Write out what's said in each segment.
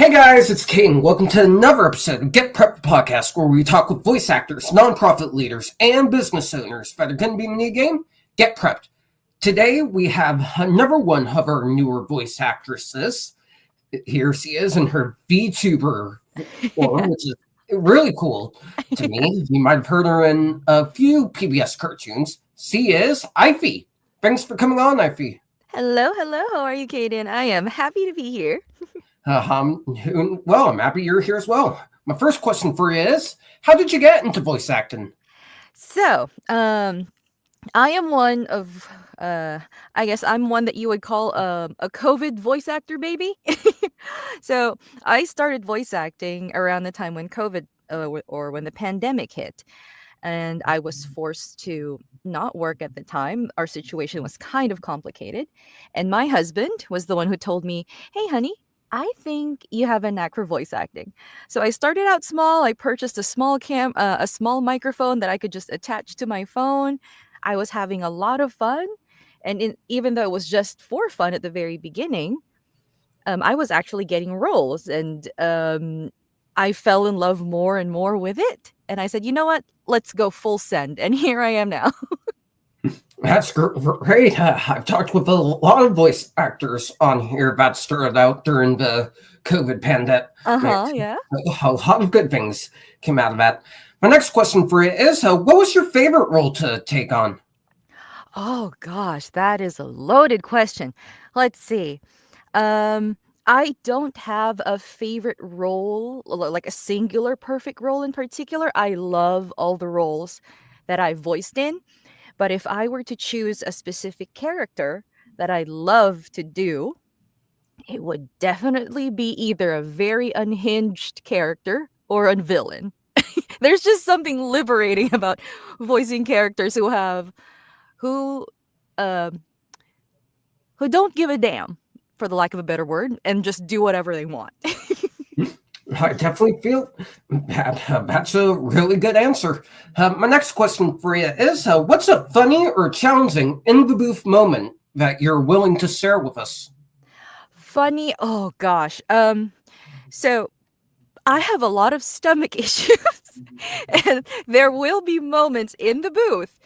Hey guys, it's Kane. Welcome to another episode of Get Prepped Podcast, where we talk with voice actors, nonprofit leaders, and business owners that are going to be in the new game. Get Prepped. Today we have another one of our newer voice actresses. Here she is in her VTuber form, which is really cool to me. You might have heard her in a few PBS cartoons. She is Aife. Thanks for coming on, Aife. Hello, hello. How are you, Kaden? I am happy to be here. Well, I'm happy you're here as well. My first question for you is, how did you get into voice acting? So, I am one of, I guess I'm one that you would call a COVID voice actor baby. So, I started voice acting around the time when COVID or when the pandemic hit, and I was forced to not work at the time. Our situation was kind of complicated, and my husband was the one who told me, "Hey, honey, I think you have a knack for voice acting." So I started out small. I purchased a small microphone that I could just attach to my phone. I was having a lot of fun, and even though it was just for fun at the very beginning, I was actually getting roles, and I fell in love more and more with it. And I said, you know what? Let's go full send. And here I am now. That's great. I've talked with a lot of voice actors on here that started out during the COVID pandemic. Uh huh. Yeah. A lot of good things came out of that. My next question for you is, what was your favorite role to take on? Oh gosh, that is a loaded question. Let's see. I don't have a favorite role, like a singular perfect role in particular. I love all the roles that I voiced in. But if I were to choose a specific character that I love to do, it would definitely be either a very unhinged character or a villain. There's just something liberating about voicing characters who um who don't give a damn, for the lack of a better word, and just do whatever they want. I definitely feel that's a really good answer. My next question for you is, what's a funny or challenging in the booth moment that you're willing to share with us? Funny, oh gosh. So I have a lot of stomach issues, and there will be moments in the booth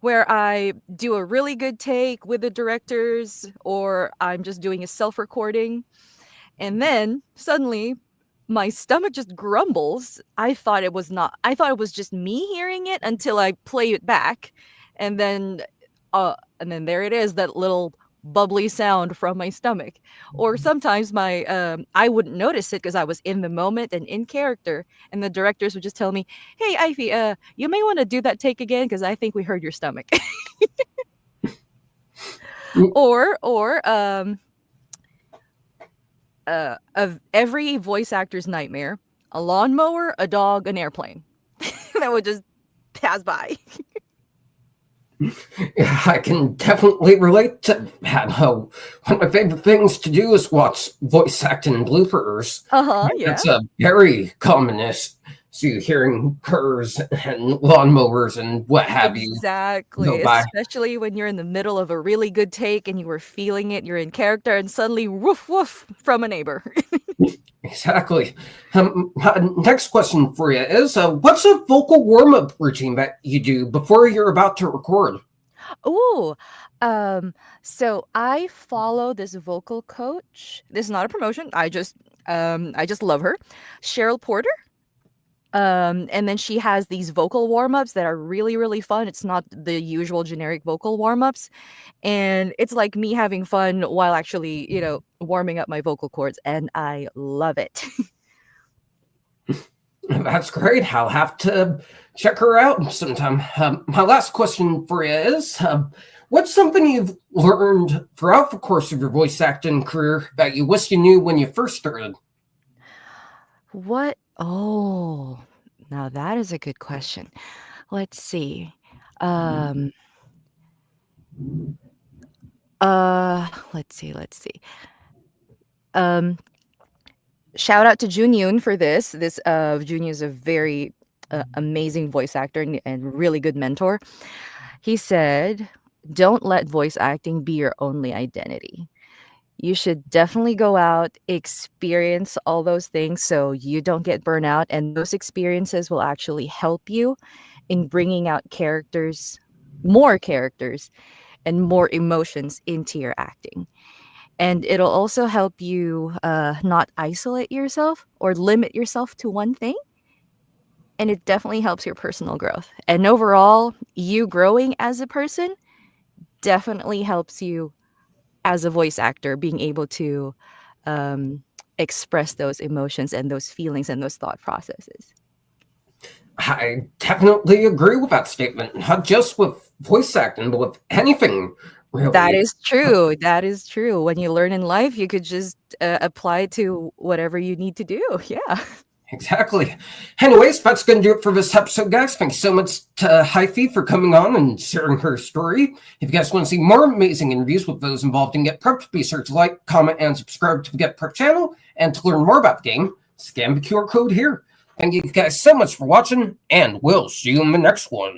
where I do a really good take with the directors, or I'm just doing a self recording, and then suddenly my stomach just grumbles. I thought it was just me hearing it until I play it back, and then there it is, that little bubbly sound from my stomach. Or sometimes my I wouldn't notice it because I was in the moment and in character, and the directors would just tell me, "Hey, Ivy, you may want to do that take again because I think we heard your stomach." or of every voice actor's nightmare, a lawnmower, a dog, an airplane that would just pass by. I can definitely relate to that. One of my favorite things to do is watch voice acting bloopers. Uh-huh, yeah. That's a very common issue, hearing curs and lawnmowers and what have you go Exactly, by. especially when you're in the middle of a really good take and you were feeling it, you're in character, and suddenly woof woof from a neighbor. Exactly. Next question for you is, what's a vocal warm-up routine that you do before you're about to record? Ooh, um, so I follow this vocal coach. This is not a promotion. I just love her, Cheryl Porter. And then she has these vocal warm-ups that are really, really fun. It's not the usual generic vocal warm-ups. And it's like me having fun while actually, warming up my vocal cords, and I love it. That's great. I'll have to check her out sometime. My last question for you is, what's something you've learned throughout the course of your voice acting career that you wish you knew when you first started? What? Oh, now that is a good question. Let's see. Um, let's see. Um, Shout out to Jun Yoon for this. Jun Yoon is a very amazing voice actor and really good mentor. He said, "Don't let voice acting be your only identity. You should definitely go out, experience all those things so you don't get burnout. And those experiences will actually help you in bringing out characters, and more emotions into your acting. And it'll also help you not isolate yourself or limit yourself to one thing. And it definitely helps your personal growth. And overall, you growing as a person definitely helps you as a voice actor being able to um, express those emotions and those feelings and those thought processes. I definitely agree with that statement. Not just with voice acting, but with anything, That really. is true. That is true. When you learn in life, you could just apply it to whatever you need to do. Yeah. Exactly. Anyways, that's going to do it for this episode, guys. Thanks so much to Aife for coming on and sharing her story. If you guys want to see more amazing interviews with those involved in Get Prepped, be sure to like, comment, and subscribe to the Get Prepped channel. And to learn more about the game, scan the QR code here. Thank you guys so much for watching, and we'll see you in the next one.